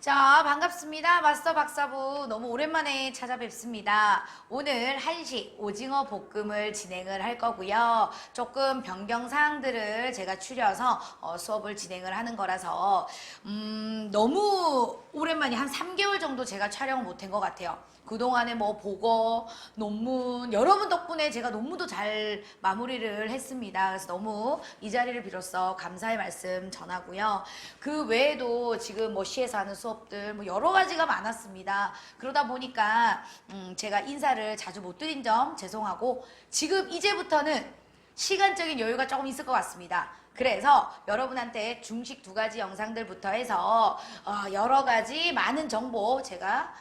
자, 반갑습니다. 마스터 박사부 너무 오랜만에 찾아뵙습니다. 오늘 한식 오징어 볶음을 진행을 할 거고요. 조금 변경 사항들을 제가 추려서 수업을 진행을 하는 거라서 너무 오랜만에 한 3개월 정도 제가 촬영을 못한 것 같아요. 그동안에 뭐 보고 논문 여러분 덕분에 제가 논문도 잘 마무리를 했습니다. 그래서 너무 이 자리를 빌어서 감사의 말씀 전하고요. 그 외에도 지금 뭐 시에서 하는 수업들 뭐 여러 가지가 많았습니다. 그러다 보니까 제가 인사를 자주 못 드린 점 죄송하고 지금 이제부터는 시간적인 여유가 조금 있을 것 같습니다. 그래서 여러분한테 중식 2가지 영상들부터 해서 여러 가지 많은 정보 제가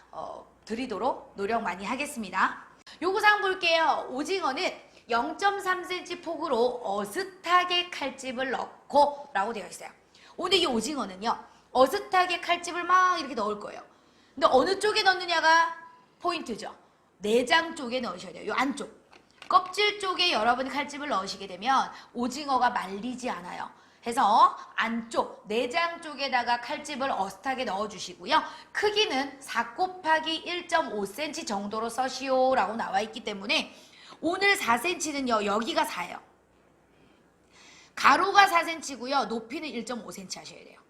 드리도록 노력 많이 하겠습니다. 요구사항 볼게요. 오징어는 0.3cm 폭으로 어슷하게 칼집을 넣고 라고 되어 있어요. 오늘 이 오징어는요. 어슷하게 칼집을 막 이렇게 넣을 거예요. 근데 어느 쪽에 넣느냐가 포인트죠. 내장 쪽에 넣으셔야 돼요. 요 안쪽. 껍질 쪽에 여러분이 칼집을 넣으시게 되면 오징어가 말리지 않아요. 해서 안쪽 내장 쪽에다가 칼집을 어슷하게 넣어주시고요. 크기는 4 곱하기 1.5cm 정도로 써시오 라고 나와 있기 때문에 오늘 4cm는요. 여기가 4예요. 가로가 4cm고요. 높이는 1.5cm 하셔야 돼요.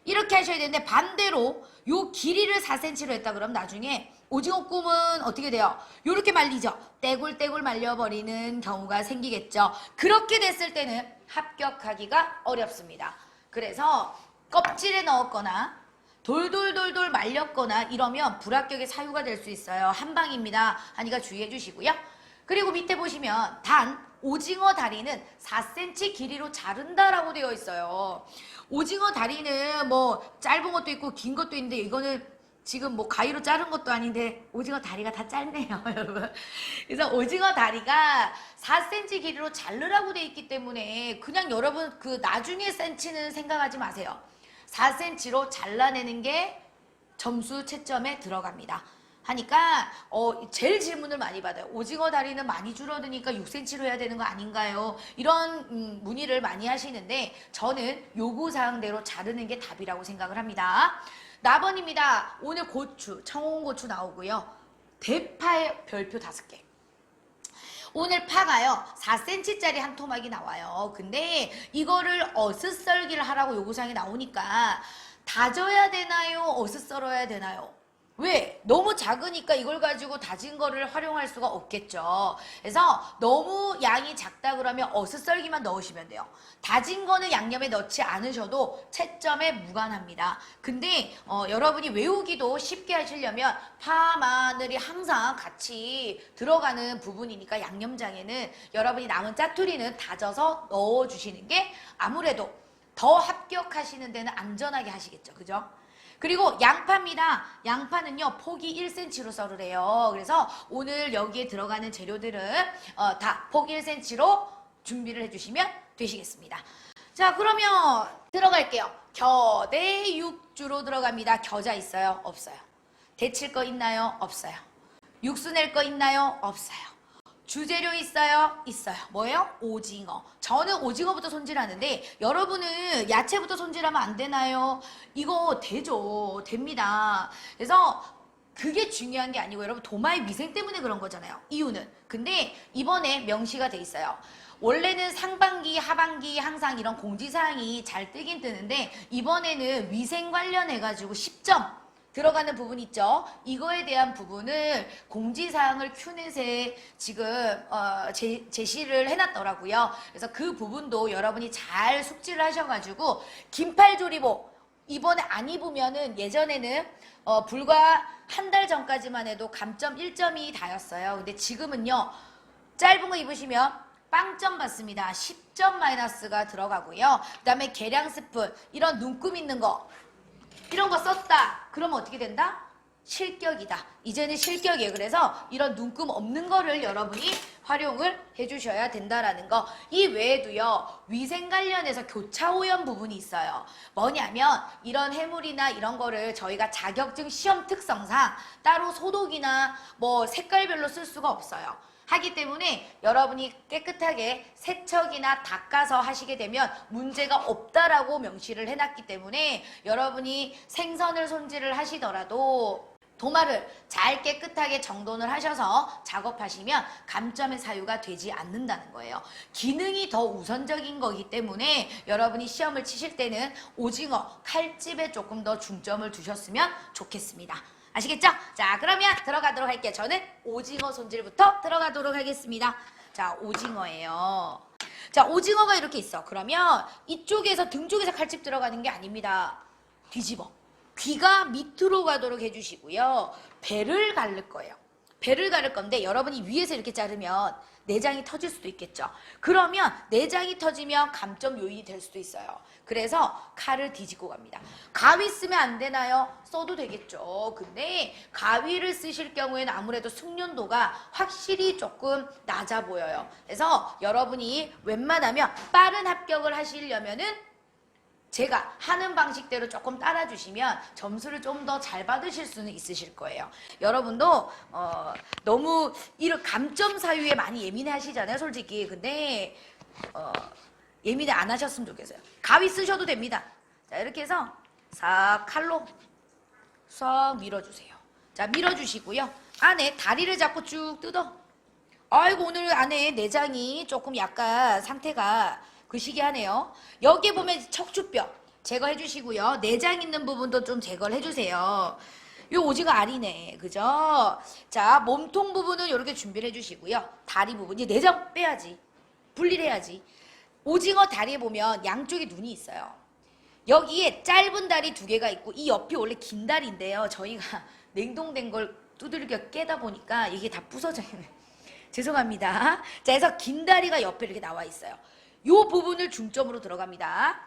이렇게 하셔야 되는데 반대로 요 길이를 4cm로 했다 그러면 나중에 오징어 꿈은 어떻게 돼요? 요렇게 말리죠. 떼굴떼굴 말려버리는 경우가 생기겠죠. 그렇게 됐을 때는 합격하기가 어렵습니다. 그래서 껍질에 넣었거나 돌돌돌돌 말렸거나 이러면 불합격의 사유가 될 수 있어요. 한방입니다. 하니까 주의해 주시고요. 그리고 밑에 보시면 단 오징어 다리는 4cm 길이로 자른다라고 되어 있어요. 오징어 다리는 뭐 짧은 것도 있고 긴 것도 있는데 이거는 지금 뭐 가위로 자른 것도 아닌데 오징어 다리가 다 짧네요, 여러분. 그래서 오징어 다리가 4cm 길이로 자르라고 되어 있기 때문에 그냥 여러분 그 나중에 센치는 생각하지 마세요. 4cm로 잘라내는 게 점수 채점에 들어갑니다. 하니까 제일 질문을 많이 받아요. 오징어 다리는 많이 줄어드니까 6cm로 해야 되는 거 아닌가요? 이런 문의를 많이 하시는데 저는 요구사항대로 자르는 게 답이라고 생각을 합니다. 나번입니다. 오늘 고추, 청홍고추 나오고요. 대파의 별표 5개. 오늘 파가요 4cm짜리 한 토막이 나와요. 근데 이거를 어슷썰기를 하라고 요구사항이 나오니까 다져야 되나요? 어슷 썰어야 되나요? 왜? 너무 작으니까 이걸 가지고 다진 거를 활용할 수가 없겠죠. 그래서 너무 양이 작다 그러면 어슷썰기만 넣으시면 돼요. 다진 거는 양념에 넣지 않으셔도 채점에 무관합니다. 근데 여러분이 외우기도 쉽게 하시려면 파, 마늘이 항상 같이 들어가는 부분이니까 양념장에는 여러분이 남은 짜투리는 다져서 넣어주시는 게 아무래도 더 합격하시는 데는 안전하게 하시겠죠. 그죠? 그리고 양파입니다. 양파는요 폭이 1cm로 썰으래요. 그래서 오늘 여기에 들어가는 재료들은 다 폭 1cm로 준비를 해주시면 되시겠습니다. 자, 그러면 들어갈게요. 겨 대 육주로 들어갑니다. 겨자 있어요? 없어요. 데칠 거 있나요? 없어요. 육수 낼 거 있나요? 없어요. 주재료 있어요? 있어요. 뭐예요? 오징어. 저는 오징어부터 손질하는데 여러분은 야채부터 손질하면 안 되나요? 이거 되죠. 됩니다. 그래서 그게 중요한 게 아니고 여러분 도마의 위생 때문에 그런 거잖아요. 이유는. 근데 이번에 명시가 돼 있어요. 원래는 상반기, 하반기 항상 이런 공지사항이 잘 뜨긴 뜨는데 이번에는 위생 관련해가지고 10점 들어가는 부분 있죠. 이거에 대한 부분을 공지사항을 큐넷에 지금 제시를 해놨더라고요. 그래서 그 부분도 여러분이 잘 숙지를 하셔가지고 긴팔조리복 이번에 안 입으면은 예전에는 불과 한 달 전까지만 해도 감점 1점이 다였어요. 근데 지금은요. 짧은 거 입으시면 빵점 받습니다. 10점 마이너스가 들어가고요. 그 다음에 계량 스푼 이런 눈금 있는 거 이런 거 썼다. 그러면 어떻게 된다? 실격이다. 이제는 실격이에요. 그래서 이런 눈금 없는 거를 여러분이 활용을 해주셔야 된다라는 거. 이 외에도요. 위생 관련해서 교차 오염 부분이 있어요. 뭐냐면 이런 해물이나 이런 거를 저희가 자격증 시험 특성상 따로 소독이나 뭐 색깔별로 쓸 수가 없어요. 하기 때문에 여러분이 깨끗하게 세척이나 닦아서 하시게 되면 문제가 없다라고 명시를 해놨기 때문에 여러분이 생선을 손질을 하시더라도 도마를 잘 깨끗하게 정돈을 하셔서 작업하시면 감점의 사유가 되지 않는다는 거예요. 기능이 더 우선적인 거기 때문에 여러분이 시험을 치실 때는 오징어, 칼집에 조금 더 중점을 두셨으면 좋겠습니다. 아시겠죠? 자, 그러면 들어가도록 할게요. 저는 오징어 손질부터 들어가도록 하겠습니다. 자, 오징어예요. 자, 오징어가 이렇게 있어. 그러면 이쪽에서 등 쪽에서 칼집 들어가는 게 아닙니다. 뒤집어. 귀가 밑으로 가도록 해주시고요. 배를 가를 거예요. 배를 가를 건데 여러분이 위에서 이렇게 자르면 내장이 터질 수도 있겠죠. 그러면 내장이 터지면 감점 요인이 될 수도 있어요. 그래서 칼을 뒤집고 갑니다. 가위 쓰면 안 되나요? 써도 되겠죠. 근데 가위를 쓰실 경우에는 아무래도 숙련도가 확실히 조금 낮아 보여요. 그래서 여러분이 웬만하면 빠른 합격을 하시려면은 제가 하는 방식대로 조금 따라주시면 점수를 좀 더 잘 받으실 수는 있으실 거예요. 여러분도 너무 이런 감점 사유에 많이 예민해 하시잖아요, 솔직히. 근데 예민해 안 하셨으면 좋겠어요. 가위 쓰셔도 됩니다. 자, 이렇게 해서 싹 칼로 싹 밀어주세요. 자, 밀어주시고요. 안에 다리를 잡고 쭉 뜯어. 아이고, 오늘 안에 내장이 조금 약간 상태가 그 시기하네요. 여기 보면 척추뼈 제거해 주시고요. 내장 있는 부분도 좀 제거를 해주세요. 요 오징어 알이네. 그죠? 자, 몸통 부분은 이렇게 준비를 해주시고요. 다리 부분, 이제 내장 빼야지. 분리를 해야지. 오징어 다리에 보면 양쪽에 눈이 있어요. 여기에 짧은 다리 2개가 있고 이 옆이 원래 긴 다리인데요. 저희가 냉동된 걸 두들겨 깨다 보니까 이게 다 부서져요. 죄송합니다. 자, 그래서 긴 다리가 옆에 이렇게 나와 있어요. 요 부분을 중점으로 들어갑니다.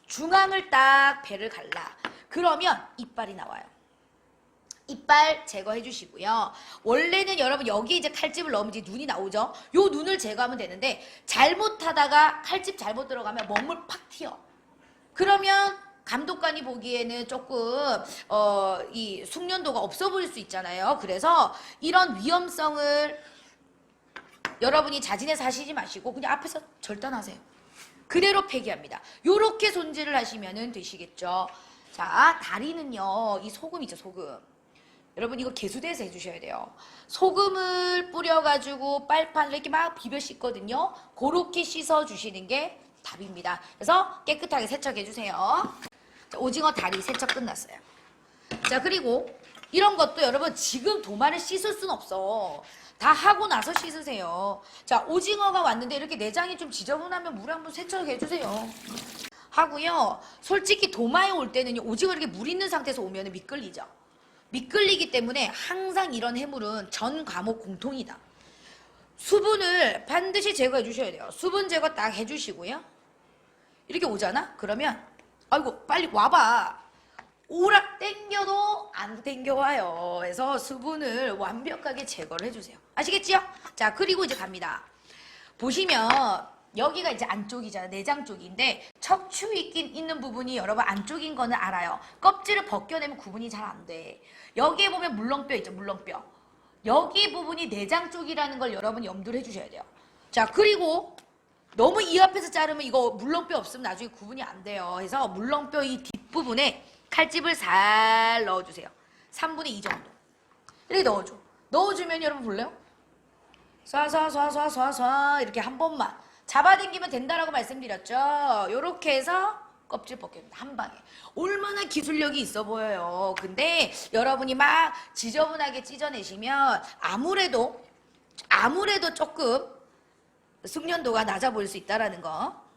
중앙을 딱 배를 갈라. 그러면 이빨이 나와요. 이빨 제거해 주시고요. 원래는 여러분 여기 이제 칼집을 넣으면 이제 눈이 나오죠. 요 눈을 제거하면 되는데 잘못하다가 칼집 잘못 들어가면 먹물 팍 튀어. 그러면 감독관이 보기에는 조금 이 숙련도가 없어 보일 수 있잖아요. 그래서 이런 위험성을 여러분이 자진해서 하시지 마시고 그냥 앞에서 절단하세요. 그대로 폐기합니다. 요렇게 손질을 하시면 되시겠죠. 자, 다리는요. 이 소금이죠, 소금. 여러분 이거 개수대에서 해주셔야 돼요. 소금을 뿌려가지고 빨판을 이렇게 막 비벼 씻거든요. 그렇게 씻어주시는 게 답입니다. 그래서 깨끗하게 세척해주세요. 자, 오징어 다리 세척 끝났어요. 자, 그리고 이런 것도 여러분 지금 도마를 씻을 순 없어. 다 하고 나서 씻으세요. 자, 오징어가 왔는데 이렇게 내장이 좀 지저분하면 물에 한번 세척해주세요. 하고요. 솔직히 도마에 올 때는 오징어 이렇게 물 있는 상태에서 오면 미끌리죠. 미끌리기 때문에 항상 이런 해물은 전 과목 공통이다. 수분을 반드시 제거해 주셔야 돼요. 수분 제거 딱 해주시고요. 이렇게 오잖아? 그러면 아이고 빨리 와봐. 오락 땡겨도 안 땡겨와요. 그래서 수분을 완벽하게 제거를 해주세요. 아시겠지요? 자, 그리고 이제 갑니다. 보시면 여기가 이제 안쪽이잖아요. 내장 쪽인데 척추 있는 부분이 여러분 안쪽인 거는 알아요. 껍질을 벗겨내면 구분이 잘 안 돼. 여기에 보면 물렁뼈 있죠. 물렁뼈. 여기 부분이 내장 쪽이라는 걸 여러분이 염두를 해주셔야 돼요. 자, 그리고 너무 이 앞에서 자르면 이거 물렁뼈 없으면 나중에 구분이 안 돼요. 그래서 물렁뼈 이 뒷부분에 칼집을 살 넣어주세요. 3분의 2 정도. 이렇게 넣어줘. 넣어주면 여러분 볼래요? 쏴 이렇게 한 번만 잡아당기면 된다라고 말씀드렸죠. 이렇게 해서 껍질 벗깁니다. 한 방에. 얼마나 기술력이 있어 보여요. 근데 여러분이 막 지저분하게 찢어내시면 아무래도 조금 숙련도가 낮아 보일 수 있다라는 거.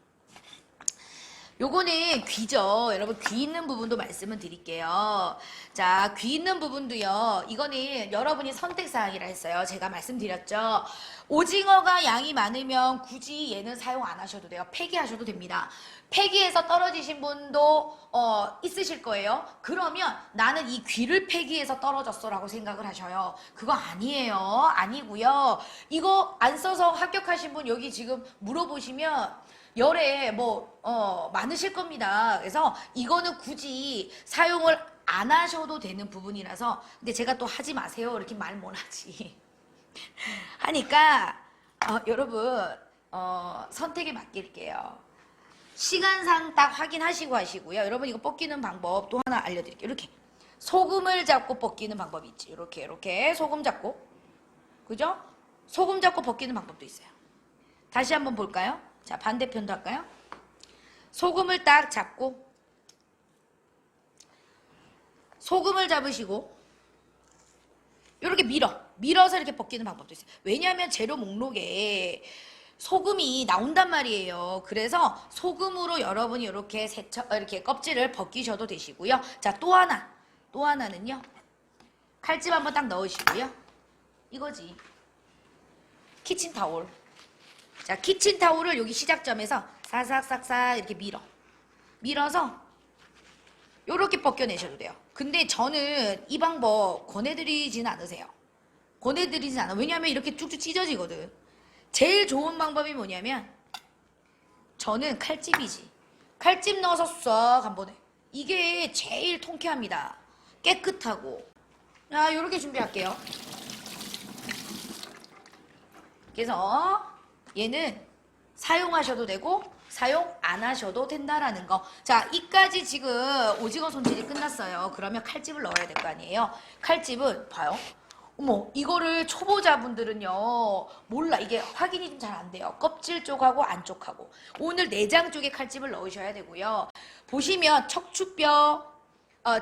요거는 귀죠. 여러분 귀 있는 부분도 말씀을 드릴게요. 자, 귀 있는 부분도요. 이거는 여러분이 선택사항이라 했어요. 제가 말씀드렸죠. 오징어가 양이 많으면 굳이 얘는 사용 안 하셔도 돼요. 폐기하셔도 됩니다. 폐기해서 떨어지신 분도 있으실 거예요. 그러면 나는 이 귀를 폐기해서 떨어졌어 라고 생각을 하셔요. 그거 아니에요. 아니고요. 이거 안 써서 합격하신 분 여기 지금 물어보시면 열에 많으실 겁니다. 그래서 이거는 굳이 사용을 안 하셔도 되는 부분이라서 근데 제가 또 하지 마세요 이렇게 말 못 하지. 하니까 여러분 선택에 맡길게요. 시간상 딱 확인하시고 하시고요. 여러분 이거 벗기는 방법 또 하나 알려드릴게요. 이렇게 소금을 잡고 벗기는 방법이 있지. 이렇게 소금 잡고, 그죠? 소금 잡고 벗기는 방법도 있어요. 다시 한번 볼까요? 자, 반대편도 할까요? 소금을 딱 잡고, 소금을 잡으시고 이렇게 밀어서 이렇게 벗기는 방법도 있어요. 왜냐하면 재료 목록에 소금이 나온단 말이에요. 그래서 소금으로 여러분이 이렇게 껍질을 벗기셔도 되시고요. 자, 또 하나는요. 칼집 한번 딱 넣으시고요. 이거지. 키친타올. 자, 키친타올을 여기 시작점에서 사삭삭삭 이렇게 밀어서 요렇게 벗겨내셔도 돼요. 근데 저는 이 방법 권해드리진 않으세요. 권해드리진 않아. 왜냐면 이렇게 쭉쭉 찢어지거든. 제일 좋은 방법이 뭐냐면 저는 칼집이지. 칼집 넣어서 싹 한번 해. 이게 제일 통쾌합니다. 깨끗하고. 자, 요렇게 준비할게요. 그래서 얘는 사용하셔도 되고 사용 안 하셔도 된다라는 거. 자, 이까지 지금 오징어 손질이 끝났어요. 그러면 칼집을 넣어야 될 거 아니에요. 칼집은 봐요. 어머, 이거를 초보자분들은요 몰라. 이게 확인이 좀 잘 안 돼요. 껍질 쪽하고 안쪽하고. 오늘 내장 쪽에 칼집을 넣으셔야 되고요. 보시면 척추뼈,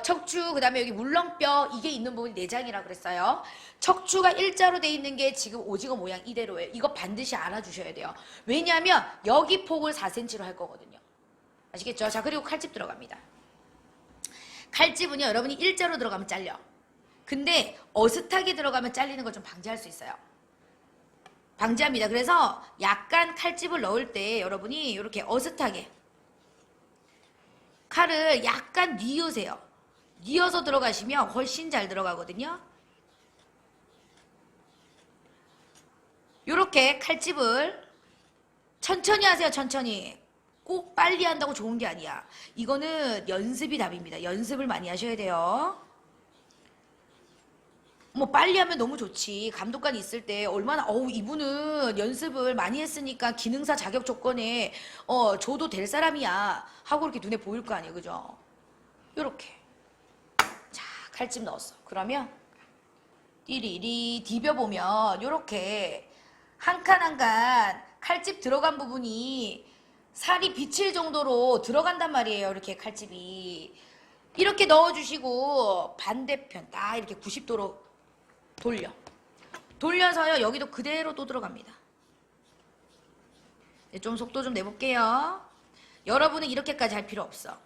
척추, 그 다음에 여기 물렁뼈, 이게 있는 부분이 내장이라 그랬어요. 척추가 일자로 돼 있는 게 지금 오징어 모양 이대로예요. 이거 반드시 알아주셔야 돼요. 왜냐하면 여기 폭을 4cm로 할 거거든요. 아시겠죠? 자, 그리고 칼집 들어갑니다. 칼집은요, 여러분이 일자로 들어가면 잘려. 근데 어슷하게 들어가면 잘리는 걸 좀 방지할 수 있어요. 방지합니다. 그래서 약간 칼집을 넣을 때 여러분이 이렇게 어슷하게 칼을 약간 뉘으세요. 뉘어서 들어가시면 훨씬 잘 들어가거든요. 이렇게 칼집을 천천히 하세요. 천천히. 꼭 빨리 한다고 좋은 게 아니야. 이거는 연습이 답입니다. 연습을 많이 하셔야 돼요. 뭐 빨리 하면 너무 좋지. 감독관이 있을 때 얼마나 이분은 연습을 많이 했으니까 기능사 자격 조건에 줘도 될 사람이야 하고 이렇게 눈에 보일 거 아니에요. 그죠? 요렇게. 자, 칼집 넣었어. 그러면 띠리리 디벼보면 요렇게 한 칸 한 칸 칼집 들어간 부분이 살이 비칠 정도로 들어간단 말이에요. 이렇게 칼집이. 이렇게 넣어주시고 반대편 딱 이렇게 90도로 돌려서요. 여기도 그대로 또 들어갑니다. 좀 속도 좀 내볼게요. 여러분은 이렇게까지 할 필요 없어.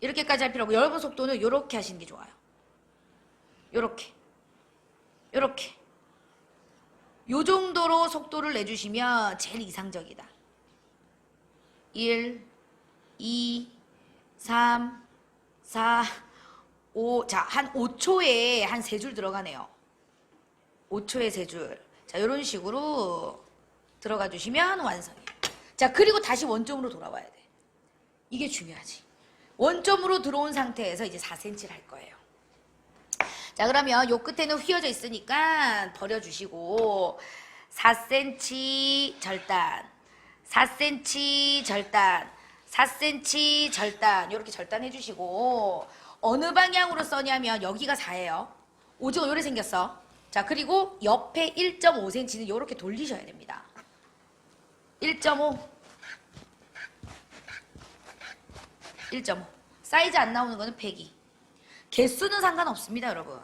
이렇게까지 할 필요 없고 여러분 속도는 이렇게 하시는 게 좋아요. 요렇게 요 정도로 속도를 내주시면 제일 이상적이다. 1, 2, 3, 4, 5. 자, 한 5초에 한 3줄 들어가네요. 5초에 3줄. 자, 이런 식으로 들어가 주시면 완성이에요. 자, 그리고 다시 원점으로 돌아와야 돼. 이게 중요하지. 원점으로 들어온 상태에서 이제 4cm를 할 거예요. 자, 그러면 요 끝에는 휘어져 있으니까 버려주시고 4cm 절단, 4cm 절단, 4cm 절단 이렇게 절단해 주시고 어느 방향으로 써냐면 여기가 4예요. 오징어 요래 생겼어. 자, 그리고 옆에 1.5cm는 요렇게 돌리셔야 됩니다. 1.5 사이즈 안 나오는 거는 폐기. 개수는 상관없습니다, 여러분.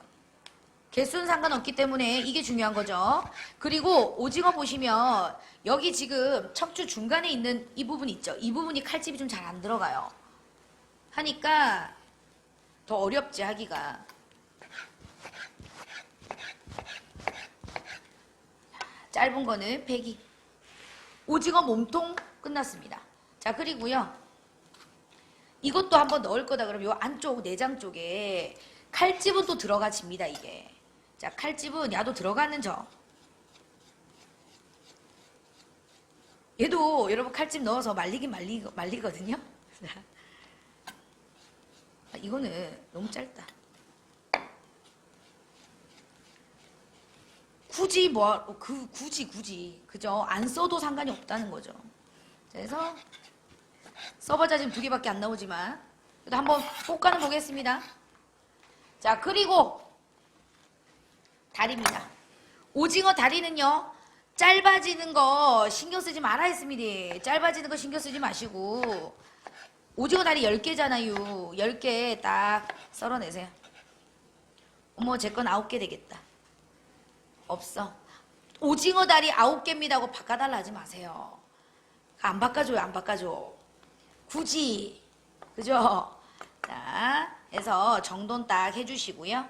개수는 상관없기 때문에 이게 중요한 거죠. 그리고 오징어 보시면 여기 지금 척추 중간에 있는 이 부분 있죠. 이 부분이 칼집이 좀 잘 안 들어가요. 하니까 더 어렵지 하기가. 짧은 거는 폐기. 오징어 몸통 끝났습니다. 자, 그리고요. 이것도 한번 넣을 거다 그러면 요 안쪽 내장 쪽에 칼집은 또 들어가집니다, 이게. 자, 칼집은 야도 들어가는 점. 얘도 여러분 칼집 넣어서 말리거든요. 이거는 너무 짧다. 굳이 뭐 굳이 그죠? 안 써도 상관이 없다는 거죠. 그래서 써봤자 지금 2개밖에 안 나오지만 그래도 한번 볶아는 보겠습니다. 자, 그리고 다리입니다. 오징어 다리는요, 짧아지는 거 신경 쓰지 말아 했습니다. 짧아지는 거 신경 쓰지 마시고 오징어 다리 10개잖아요. 10개 딱 썰어내세요. 어머, 제 건 9개 되겠다. 없어. 오징어 다리 9개입니다 하고 바꿔달라 하지 마세요. 안 바꿔줘요. 안 바꿔줘. 굳이. 그죠? 자, 해서 정돈 딱 해주시고요.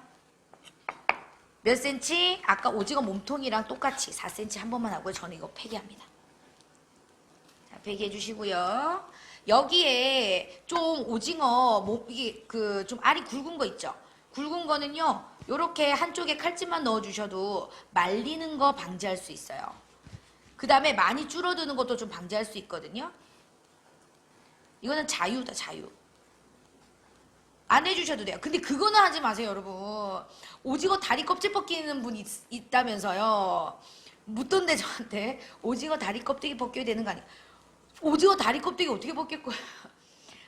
몇 센치? 아까 오징어 몸통이랑 똑같이 4cm 한 번만 하고요. 저는 이거 폐기합니다. 자, 폐기해 주시고요. 여기에 좀 오징어 이게 좀 알이 굵은 거 있죠? 굵은 거는요, 요렇게 한쪽에 칼집만 넣어주셔도 말리는 거 방지할 수 있어요. 그 다음에 많이 줄어드는 것도 좀 방지할 수 있거든요. 이거는 자유다, 자유. 안 해주셔도 돼요. 근데 그거는 하지 마세요, 여러분. 오징어 다리 껍질 벗기는 분 있다면서요. 묻던데 저한테 오징어 다리 껍데기 벗겨야 되는 거 아니에요? 오징어 다리 껍데기 어떻게 벗길 거예요?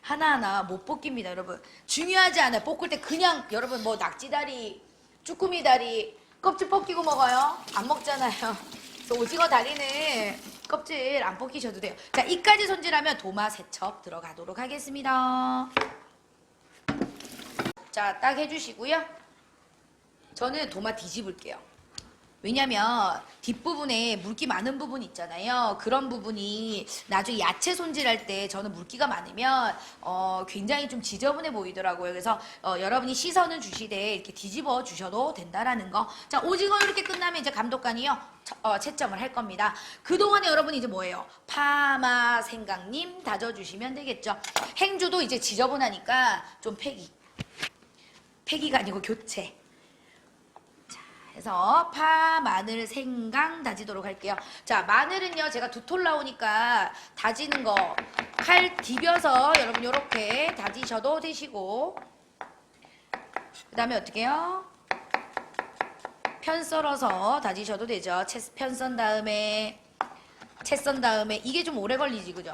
하나하나 못 벗깁니다, 여러분. 중요하지 않아요. 볶을 때 그냥 여러분 뭐 낙지다리, 쭈꾸미 다리 껍질 벗기고 먹어요? 안 먹잖아요. 그래서 오징어 다리는 껍질 안 벗기셔도 돼요. 자, 이까지 손질하면 도마 3첩 들어가도록 하겠습니다. 자, 딱 해주시고요. 저는 도마 뒤집을게요. 왜냐면 뒷부분에 물기 많은 부분 있잖아요. 그런 부분이 나중에 야채 손질할 때 저는 물기가 많으면 굉장히 좀 지저분해 보이더라고요. 그래서 여러분이 시선을 주시되 이렇게 뒤집어 주셔도 된다라는 거. 자, 오징어 이렇게 끝나면 이제 감독관이요. 채점을 할 겁니다. 그동안에 여러분이 이제 뭐예요? 파마 생강님 다져주시면 되겠죠. 행주도 이제 지저분하니까 좀 폐기가 아니고 교체. 해서 파, 마늘, 생강 다지도록 할게요. 자, 마늘은요, 제가 2톨 나오니까 다지는 거 칼 디벼서 여러분 요렇게 다지셔도 되시고, 그 다음에 어떻게 해요? 편 썰어서 다지셔도 되죠. 편 썬 다음에 채 썬 다음에 이게 좀 오래 걸리지, 그죠?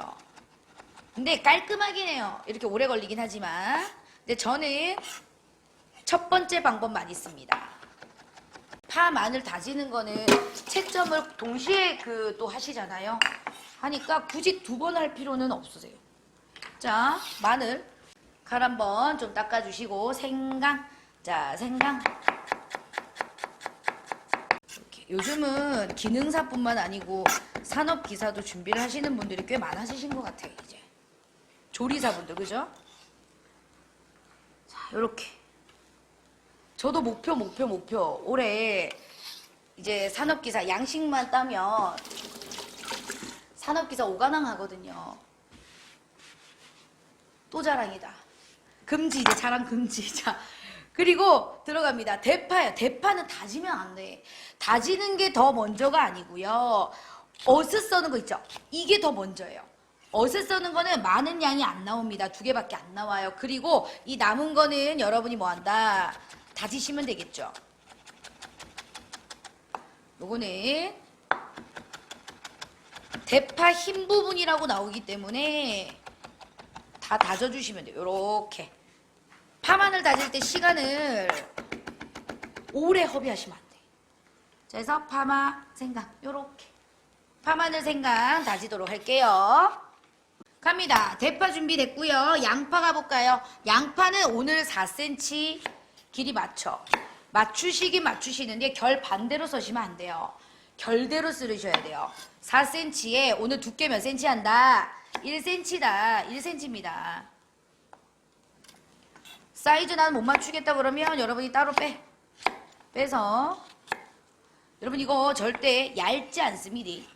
근데 깔끔하긴 해요. 이렇게 오래 걸리긴 하지만. 근데 저는 첫 번째 방법 많이 씁니다. 파, 마늘 다지는 거는 채점을 동시에 또 하시잖아요. 하니까 굳이 2번 할 필요는 없으세요. 자, 마늘 칼 한번 좀 닦아주시고 생강. 자, 생강. 이렇게. 요즘은 기능사뿐만 아니고 산업기사도 준비를 하시는 분들이 꽤 많아지신 것 같아요. 이제 조리사분들, 그죠? 자, 요렇게. 저도 목표. 올해 이제 산업기사 양식만 따면 산업기사 5관왕 하거든요. 또 자랑이다. 금지, 이제 자랑 금지. 자, 그리고 들어갑니다. 대파요. 대파는 다지면 안 돼. 다지는 게 더 먼저가 아니고요. 어슷 써는 거 있죠? 이게 더 먼저예요. 어슷 써는 거는 많은 양이 안 나옵니다. 2개밖에 안 나와요. 그리고 이 남은 거는 여러분이 뭐 한다? 다지시면 되겠죠. 요거는 대파 흰 부분이라고 나오기 때문에 다 다져주시면 돼요. 요렇게. 파마늘 다질 때 시간을 오래 허비하시면 안 돼요. 자, 그래서 파마, 생강 요렇게. 파마늘, 생강 다지도록 할게요. 갑니다. 대파 준비됐고요. 양파 가볼까요? 양파는 오늘 4cm 길이 맞추시긴 맞추시는데 결 반대로 써시면 안 돼요. 결대로 쓰셔야 돼요. 4cm에 오늘 두께 몇 cm 한다? 1cm다. 1cm입니다. 사이즈 나는 못 맞추겠다 그러면 여러분이 따로 빼서 여러분 이거 절대 얇지 않습니다.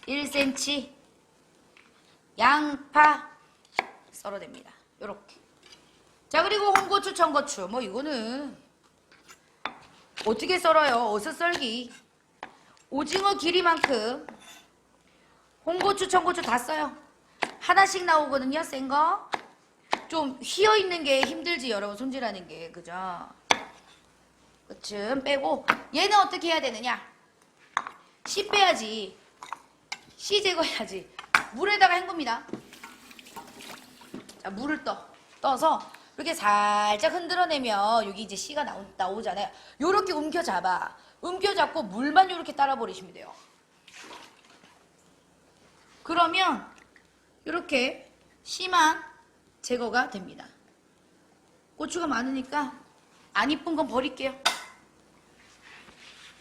1cm 양파 썰어냅니다. 요렇게. 자, 그리고 홍고추, 청고추. 뭐 이거는 어떻게 썰어요? 어서 썰기. 오징어 길이만큼 홍고추, 청고추 다 써요. 하나씩 나오거든요. 센 거. 좀 휘어있는 게 힘들지 여러분 손질하는 게. 그죠? 쯤 빼고 얘는 어떻게 해야 되느냐? 씨 빼야지. 씨 제거해야지. 물에다가 헹굽니다. 자, 물을 떠서 이렇게 살짝 흔들어내면 여기 이제 씨가 나오잖아요. 요렇게 움켜잡아. 움켜잡고 물만 요렇게 따라 버리시면 돼요. 그러면 요렇게 씨만 제거가 됩니다. 고추가 많으니까 안 이쁜 건 버릴게요.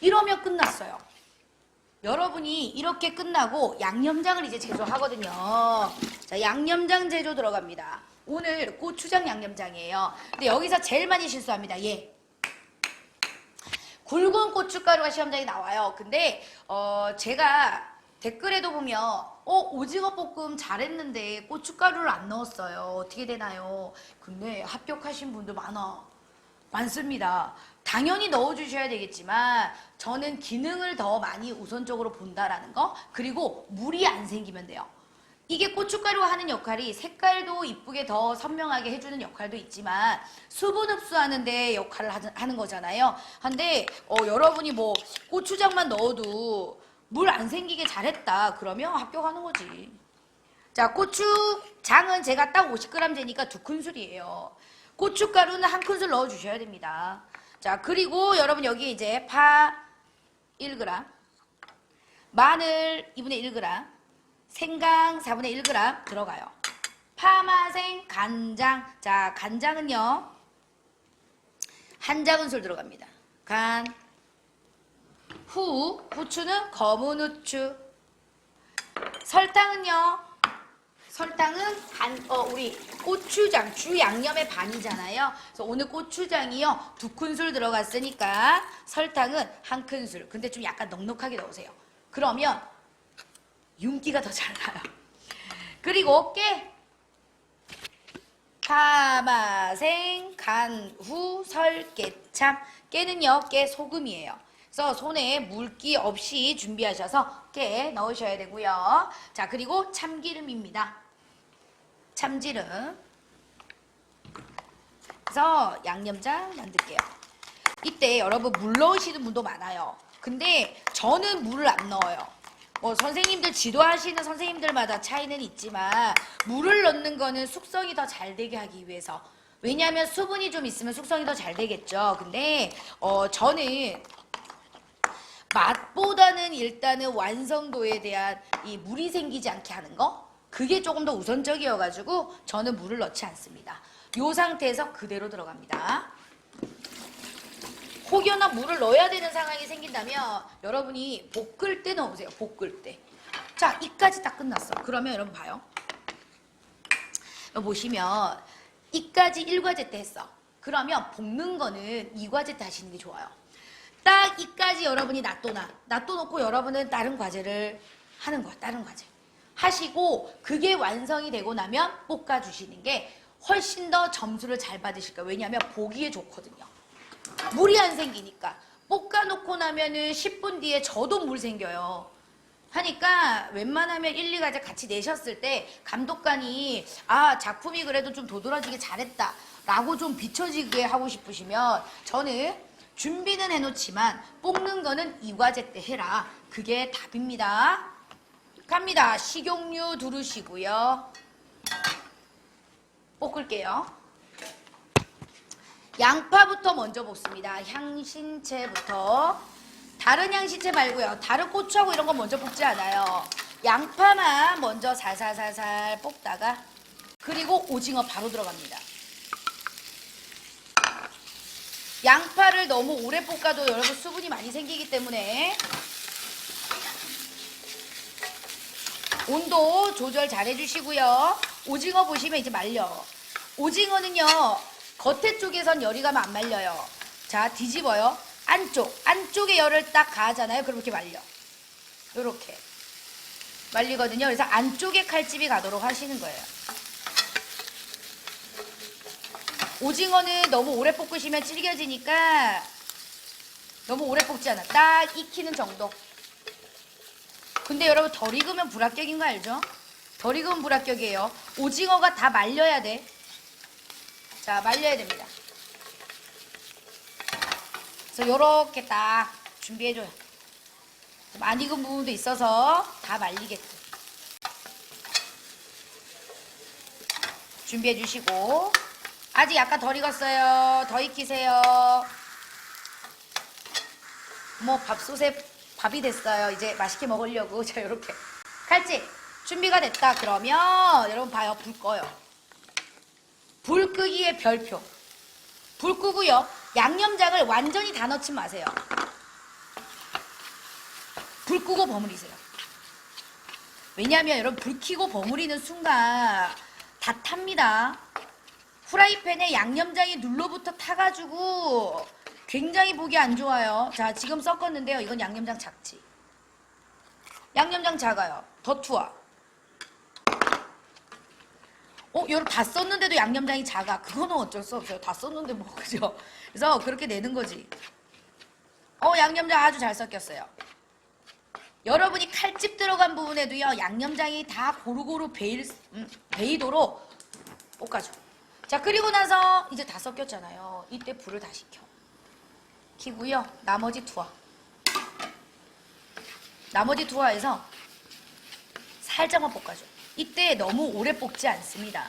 이러면 끝났어요. 여러분이 이렇게 끝나고 양념장을 이제 제조하거든요. 자, 양념장 제조 들어갑니다. 오늘 고추장 양념장이에요. 근데 여기서 제일 많이 실수합니다. 얘. 굵은 고춧가루가 시험장에 나와요. 근데 제가 댓글에도 보면 오징어 볶음 잘했는데 고춧가루를 안 넣었어요. 어떻게 되나요? 근데 합격하신 분도 많습니다. 당연히 넣어주셔야 되겠지만 저는 기능을 더 많이 우선적으로 본다라는 거, 그리고 물이 안 생기면 돼요. 이게 고춧가루가 하는 역할이 색깔도 이쁘게 더 선명하게 해주는 역할도 있지만 수분 흡수하는 데 역할을 하는 거잖아요. 근데 여러분이 뭐 고추장만 넣어도 물 안 생기게 잘했다 그러면 합격하는 거지. 자, 고추장은 제가 딱 50g 되니까 2큰술이에요. 고춧가루는 1큰술 넣어주셔야 됩니다. 자, 그리고 여러분 여기 이제 파 1g, 마늘 2분의 1g, 생강 4분의 1g 들어가요. 파마생, 간장. 자, 간장은요 1작은술 들어갑니다. 후추는 검은 후추. 설탕은요, 설탕은 우리 고추장 주 양념의 반이잖아요. 그래서 오늘 고추장이요 2큰술 들어갔으니까 설탕은 1큰술. 근데 좀 약간 넉넉하게 넣으세요. 그러면 윤기가 더 잘 나요. 그리고 깨. 파마생, 간후, 설, 깨참. 깨는요 깨 소금이에요. 그래서 손에 물기 없이 준비하셔서 깨 넣으셔야 되고요. 자, 그리고 참기름입니다. 참기름. 그래서 양념장 만들게요. 이때 여러분 물 넣으시는 분도 많아요. 근데 저는 물을 안 넣어요. 뭐 선생님들 지도하시는 선생님들마다 차이는 있지만 물을 넣는 거는 숙성이 더 잘 되게 하기 위해서. 왜냐하면 수분이 좀 있으면 숙성이 더 잘 되겠죠. 근데 저는 맛보다는 일단은 완성도에 대한 이 물이 생기지 않게 하는 거, 그게 조금 더 우선적이어가지고 저는 물을 넣지 않습니다. 이 상태에서 그대로 들어갑니다. 혹여나 물을 넣어야 되는 상황이 생긴다면 여러분이 볶을 때 넣으세요. 볶을 때. 자, 이까지 딱 끝났어. 그러면 여러분 봐요. 보시면 이까지 1과제 때 했어. 그러면 볶는 거는 2과제 때 하시는 게 좋아요. 딱 이까지 여러분이 놔둬놓고 여러분은 다른 과제를 하는 거야. 다른 과제 하시고 그게 완성이 되고 나면 볶아주시는 게 훨씬 더 점수를 잘 받으실 거예요. 왜냐하면 보기에 좋거든요. 물이 안 생기니까. 볶아놓고 나면은 10분 뒤에 저도 물 생겨요. 하니까 웬만하면 1, 2과제 같이 내셨을 때 감독관이 작품이 그래도 좀 도드라지게 잘했다 라고 좀 비춰지게 하고 싶으시면 저는 준비는 해놓지만 볶는 거는 2과제 때 해라. 그게 답입니다. 갑니다. 식용유 두르시고요. 볶을게요. 양파부터 먼저 볶습니다. 향신채부터. 다른 향신채 말고요. 다른 고추하고 이런 거 먼저 볶지 않아요. 양파만 먼저 살살살살 볶다가 그리고 오징어 바로 들어갑니다. 양파를 너무 오래 볶아도 여러분 수분이 많이 생기기 때문에 온도 조절 잘 해주시고요. 오징어 보시면 이제 말려. 오징어는요 겉에 쪽에선 열이 가면 안 말려요. 자, 뒤집어요. 안쪽에 열을 딱 가하잖아요. 그럼 이렇게 말려. 요렇게 말리거든요. 그래서 안쪽에 칼집이 가도록 하시는 거예요. 오징어는 너무 오래 볶으시면 질겨지니까 너무 오래 볶지 않아. 딱 익히는 정도. 근데 여러분 덜 익으면 불합격인 거 알죠? 덜 익으면 불합격이에요. 오징어가 다 말려야 돼. 자, 말려야 됩니다. 그래서 요렇게 딱 준비해줘요. 좀 안 익은 부분도 있어서 다 말리게끔 준비해주시고, 아직 약간 덜 익었어요. 더 익히세요. 뭐 밥솥에 밥이 됐어요. 이제 맛있게 먹으려고. 자, 요렇게 칼집 준비가 됐다 그러면 여러분 봐요. 불 꺼요. 불 끄기의 별표. 불 끄고요. 양념장을 완전히 다 넣지 마세요. 불 끄고 버무리세요. 왜냐하면 여러분 불 켜고 버무리는 순간 다 탑니다. 후라이팬에 양념장이 눌러붙어 타가지고 굉장히 보기 안 좋아요. 자, 지금 섞었는데요. 이건 양념장 작지. 양념장 작아요. 더 투하. 여러분 다 썼는데도 양념장이 작아. 그거는 어쩔 수 없어요. 다 썼는데 뭐, 그죠? 그래서 그렇게 내는 거지. 양념장 아주 잘 섞였어요. 여러분이 칼집 들어간 부분에도요. 양념장이 다 고루고루 베이도록 볶아줘. 자, 그리고 나서 이제 다 섞였잖아요. 이때 불을 다시 켜고요. 나머지 투하. 나머지 투하해서 살짝만 볶아줘. 이때 너무 오래 볶지 않습니다.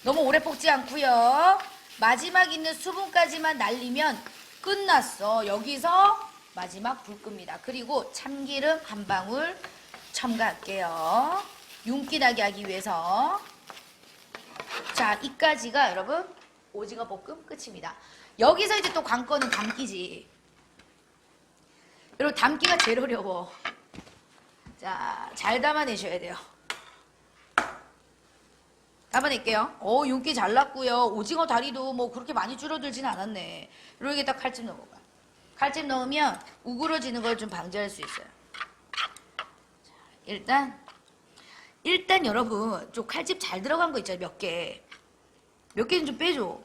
너무 오래 볶지 않고요. 마지막 있는 수분까지만 날리면 끝났어. 여기서 마지막 불 끕니다. 그리고 참기름 한 방울 첨가할게요. 윤기 나게 하기 위해서. 자, 이까지가 여러분 오징어 볶음 끝입니다. 여기서 이제 또 관건은 담기지. 여러분 담기가 제일 어려워. 자, 잘 담아내셔야 돼요. 담아낼게요. 윤기 잘 났고요. 오징어 다리도 뭐 그렇게 많이 줄어들진 않았네. 여기에다 칼집 넣어봐요. 칼집 넣으면 우그러지는 걸 좀 방지할 수 있어요. 자, 일단 여러분 좀 칼집 잘 들어간 거 있잖아요. 몇 개. 몇 개는 좀 빼줘.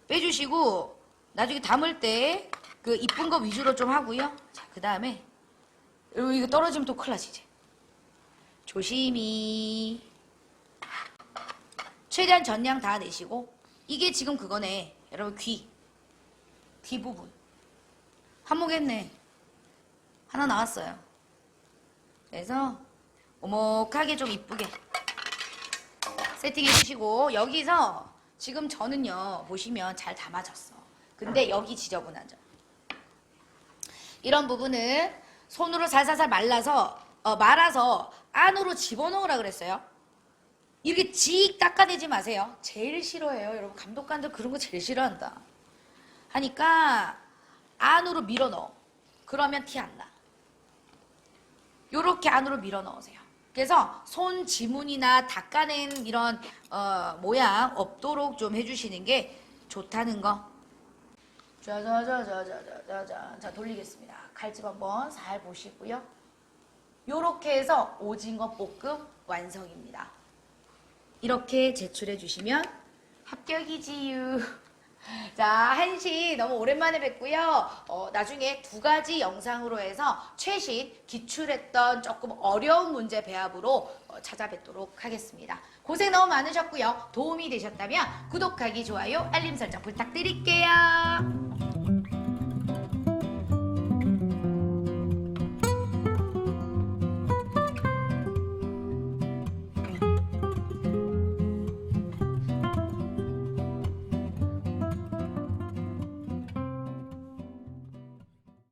빼주시고 나중에 담을 때 그 이쁜 거 위주로 좀 하고요. 자, 그 다음에 이거 떨어지면 또 큰일 나지 이제. 조심히. 최대한 전량 다 내시고. 이게 지금 그거네. 여러분 귀 부분. 한몫했네. 하나 나왔어요. 그래서 오목하게 좀 이쁘게 세팅해 주시고, 여기서 지금 저는요 보시면 잘 담아졌어. 근데 여기 지저분하죠. 이런 부분은 손으로 살살살 말아서 안으로 집어넣으라 그랬어요. 이렇게 직 닦아내지 마세요. 제일 싫어해요. 여러분 감독관들 그런 거 제일 싫어한다. 하니까 안으로 밀어 넣어. 그러면 티 안 나. 요렇게 안으로 밀어 넣으세요. 그래서 손 지문이나 닦아낸 이런 모양 없도록 좀 해주시는 게 좋다는 거. 자, 돌리겠습니다. 칼집 한번 잘 보시고요. 요렇게 해서 오징어 볶음 완성입니다. 이렇게 제출해 주시면 합격이지요. 자, 한시 너무 오랜만에 뵙고요. 나중에 2가지 영상으로 해서 최신 기출했던 조금 어려운 문제 배합으로 찾아뵙도록 하겠습니다. 고생 너무 많으셨고요. 도움이 되셨다면 구독하기, 좋아요, 알림 설정 부탁드릴게요.